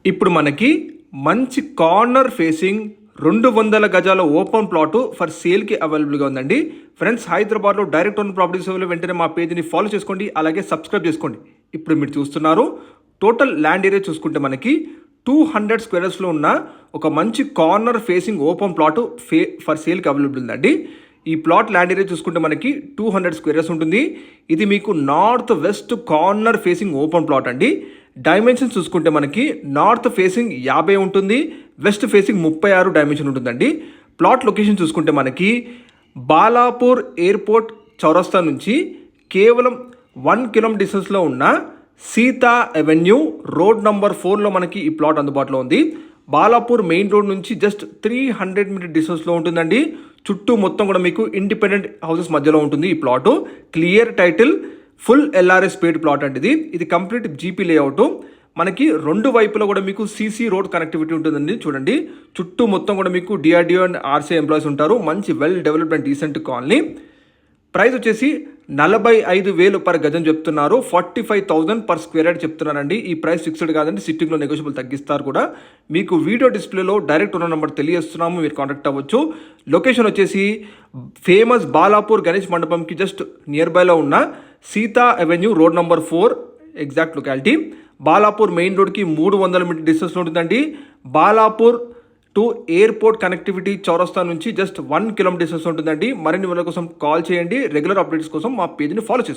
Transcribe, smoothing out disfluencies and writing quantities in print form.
ఇప్పుడు మనకి మంచి కార్నర్ ఫేసింగ్ 200 గజాల ఓపెన్ ప్లాట్ ఫర్ సేల్కి అవైలబుల్గా ఉందండి. ఫ్రెండ్స్, హైదరాబాద్లో డైరెక్ట్ ఓన్ ప్రాపర్టీస్ వెంటనే మా పేజ్ని ఫాలో చేసుకోండి, అలాగే సబ్స్క్రైబ్ చేసుకోండి. ఇప్పుడు మీరు చూస్తున్నారు టోటల్ ల్యాండ్ ఏరియా చూసుకుంటే మనకి 200 స్క్వేర్స్లో ఉన్న ఒక మంచి corner facing open plot for సేల్కి అవైలబుల్ ఉందండి. ఈ ప్లాట్ ల్యాండ్ ఏరియా చూసుకుంటే మనకి 200 స్క్వేర్స్ ఉంటుంది. ఇది మీకు north west corner facing open plot అండి. డైమెన్షన్ చూసుకుంటే మనకి నార్త్ ఫేసింగ్ 50 ఉంటుంది, వెస్ట్ ఫేసింగ్ 36 డైమెన్షన్ ఉంటుందండి. ప్లాట్ లొకేషన్ చూసుకుంటే మనకి బాలాపూర్ ఎయిర్పోర్ట్ చౌరస్తా నుంచి కేవలం 1 కిలోమీటర్ డిస్టెన్స్లో ఉన్న సీతా అవెన్యూ రోడ్ నంబర్ 4లో మనకి ఈ ప్లాట్ అందుబాటులో ఉంది. బాలాపూర్ మెయిన్ రోడ్ నుంచి జస్ట్ 300 మీటర్ డిస్టెన్స్లో ఉంటుందండి. చుట్టూ మొత్తం కూడా మీకు ఇండిపెండెంట్ హౌసెస్ మధ్యలో ఉంటుంది ఈ plot. Clear title, full LRS paid plot అండి. ఇది కంప్లీట్ జీపీ లేఅవుట్. మనకి రెండు వైపులో కూడా మీకు సీసీ రోడ్ కనెక్టివిటీ ఉంటుందండి. చూడండి, చుట్టూ మొత్తం కూడా మీకు డిఆర్డిఓ అండ్ ఆర్సీఐ ఎంప్లాయీస్ ఉంటారు. మంచి well developed and decent colony. Price వచ్చేసి 45,000 పర్ గజం చెప్తున్నారు. 45,000 పర్ స్క్వేర్ యార్డ్ చెప్తున్నారండి. ఈ ప్రైస్ ఫిక్స్డ్ కాదండి, సిట్టింగ్లో నెగోషియబుల్ తగ్గిస్తారు కూడా. మీకు వీడియో డిస్ప్లేలో డైరెక్ట్ ఉన్న నెంబర్ తెలియజేస్తున్నాము, మీరు కాంటాక్ట్ అవ్వచ్చు. లొకేషన్ వచ్చేసి ఫేమస్ బాలాపూర్ గణేష్ మండపంకి జస్ట్ నియర్ బైలో ఉన్న Sita avenue road number 4 exact locality. Balapur main రోడ్కి 300 మీటర్ డిస్టెన్స్లో ఉంటుందండి. బాలాపూర్ టు ఎయిర్పోర్ట్ కనెక్టివిటీ చౌరస్తా నుంచి జస్ట్ 1 కిలోమీటర్ డిస్టెన్స్ ఉంటుందండి. మరిన్ని వివరాల కోసం కాల్ చేయండి. రెగ్యులర్ అప్డేట్స్ కోసం మా పేజ్ని ఫాలో చేసుకోండి.